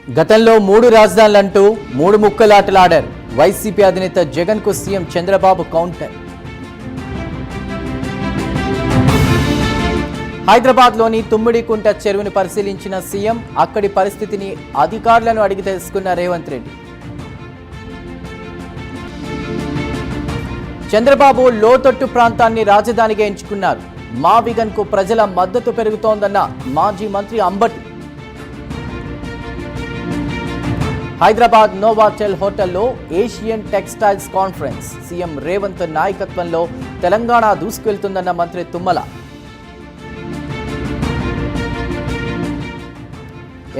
గతంలో 3 రాజధానులంటూ 3 ముక్కలాటలాడారు. వైసీపీ అధినేత జగన్ కు సీఎం చంద్రబాబు కౌంటర్. హైదరాబాద్లోని తుమ్మిడికుంట చెరువును పరిశీలించిన సీఎం అక్కడి పరిస్థితిని అధికారులను అడిగి తెలుసుకున్న రేవంత్ రెడ్డి. చంద్రబాబు లోతట్టు ప్రాంతాన్ని రాజధానిగా ఎంచుకున్నారు. మా విగన్ కు ప్రజల మద్దతు పెరుగుతోందన్న మాజీ మంత్రి అంబటి. హైదరాబాద్ నోవాటెల్ హోటల్లో Asian textiles conference. CM Revanth నాయకత్వంలో తెలంగాణ దూసుకెళ్తుందన్న మంత్రి తుమ్మల.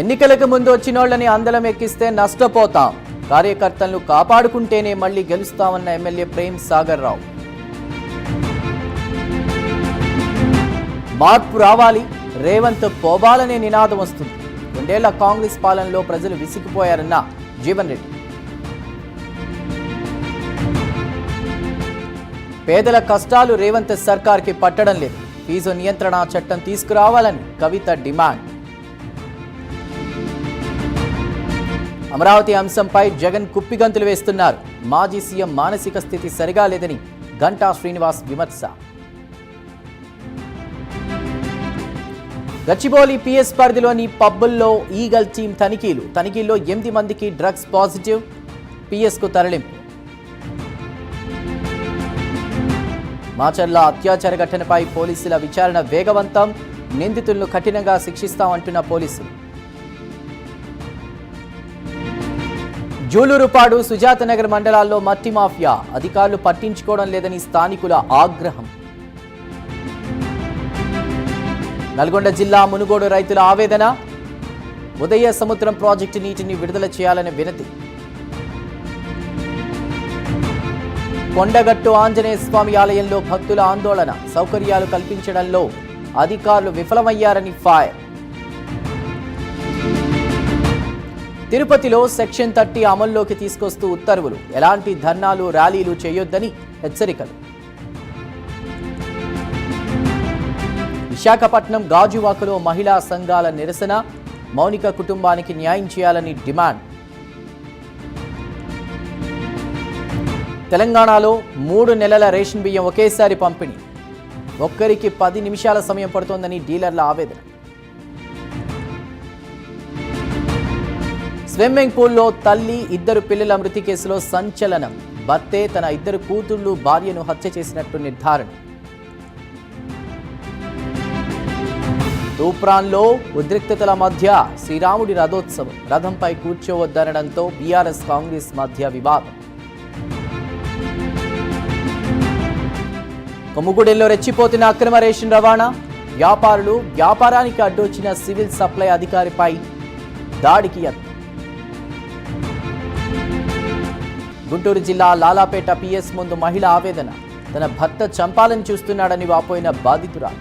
ఎన్నికలకు ముందు వచ్చినోళ్లని అందలం ఎక్కిస్తే నష్టపోతాం, కార్యకర్తలను కాపాడుకుంటేనే మళ్లీ గెలుస్తామన్న ఎమ్మెల్యే ప్రేమ్ సాగర్ రావు. మార్పు రావాలి, రేవంత్ పోవాలనే నినాదం వస్తుంది. 2 ఏళ్ల కాంగ్రెస్ పాలనలో ప్రజలు విసిగిపోయారన్న జీవన్ రెడ్డి. పేదల కష్టాలు రేవంత్ సర్కార్కి పట్టడం లేదు. ఫీజు నియంత్రణ చట్టం తీసుకురావాలని కవిత డిమాండ్. అమరావతి అంశంపై జగన్ కుప్పిగంతులు వేస్తున్నారు. మాజీ సీఎం మానసిక స్థితి సరిగా లేదని గంటా శ్రీనివాస్ విమర్శ. గచ్చిబౌలి పిఎస్ పరిధిలోని పబ్బుల్లో ఈగల్ టీం తనిఖీల్లో 8 మందికి డ్రగ్స్ పాజిటివ్. పిఎస్కు తరలింపు. మాచర్ల అత్యాచార ఘటనపై పోలీసుల విచారణ వేగవంతం. నిందితులను కఠినంగా శిక్షిస్తామంటున్న పోలీసులు. జూలూరుపాడు, సుజాతనగర్ మండలాల్లో మట్టి మాఫియా. అధికారులు పట్టించుకోవడం లేదని స్థానికుల ఆగ్రహం. నల్గొండ జిల్లా మునుగోడు రైతుల ఆవేదన. ఉదయ సముద్రం ప్రాజెక్టు నీటిని విడుదల చేయాలనే వినతి. కొండగట్టు ఆంజనేయ స్వామి ఆలయంలో భక్తుల ఆందోళన. సౌకర్యాలు కల్పించడంలో అధికారులు విఫలమయ్యారని ఫైర్. తిరుపతిలో సెక్షన్ 30 అమల్లోకి తీసుకొస్తూ ఉత్తర్వులు. ఎలాంటి ధర్నాలు, ర్యాలీలు చేయొద్దని హెచ్చరికలు. విశాఖపట్నం గాజువాకలో మహిళా సంఘాల నిరసన. మౌనిక కుటుంబానికి న్యాయం చేయాలని డిమాండ్. తెలంగాణలో 3 నెలల రేషన్ బియ్యం ఒకేసారి పంపిణీ. ఒక్కరికి 10 నిమిషాల సమయం పడుతోందని డీలర్ల ఆవేదన. స్విమ్మింగ్ పూల్లో తల్లి, 2 పిల్లల మృతి కేసులో సంచలనం. భర్తే తన 2 కూతుళ్లు, భార్యను హత్య చేసినట్టు నిర్ధారణ. తూప్రాన్లో ఉద్రిక్తతల మధ్య శ్రీరాముడి రథోత్సవం. రథంపై కూర్చోవద్దనడంతో బీఆర్ఎస్ కాంగ్రెస్ మధ్య వివాదం. కొమ్ముగూడెంలో రెచ్చిపోతున్న అక్రమ రేషన్ రవాణా. వ్యాపారులు, వ్యాపారానికి అడ్డొచ్చిన సివిల్ సప్లై అధికారిపై దాడికి యత్నం. గుంటూరు జిల్లా లాలాపేట పిఎస్ ముందు మహిళ ఆవేదన. తన భర్త చంపాలని చూస్తున్నాడని వాపోయిన బాధితురాలు.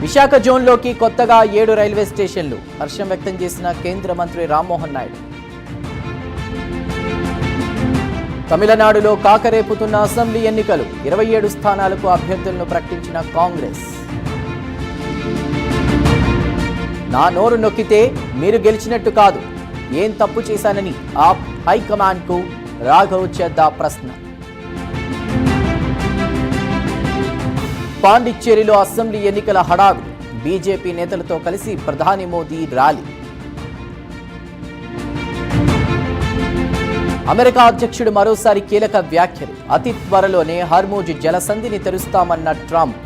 విశాఖ జోన్లోకి కొత్తగా 7 రైల్వే స్టేషన్లు. హర్షం వ్యక్తం చేసిన కేంద్ర మంత్రి రామ్మోహన్ నాయుడు. తమిళనాడులో కాకరేపుతున్న అసెంబ్లీ ఎన్నికలు. 27 స్థానాలకు అభ్యర్థులను ప్రకటించిన కాంగ్రెస్. నా నోరు నొక్కితే మీరు గెలిచినట్టు కాదు, ఏం తప్పు చేశానని ఆప్ హైకమాండ్ కు రాఘవ్ చెద్దా ప్రశ్న. పాండిచ్చేరిలో అసెంబ్లీ ఎన్నికల హడావిడి. బీజేపీ నేతలతో కలిసి ప్రధాని మోదీ ర్యాలీ. అమెరికా అధ్యక్షుడు మరోసారి కీలక వ్యాఖ్యలు. అతి త్వరలోనే హర్మూజ్ జలసంధిని తెరుస్తామన్న ట్రంప్.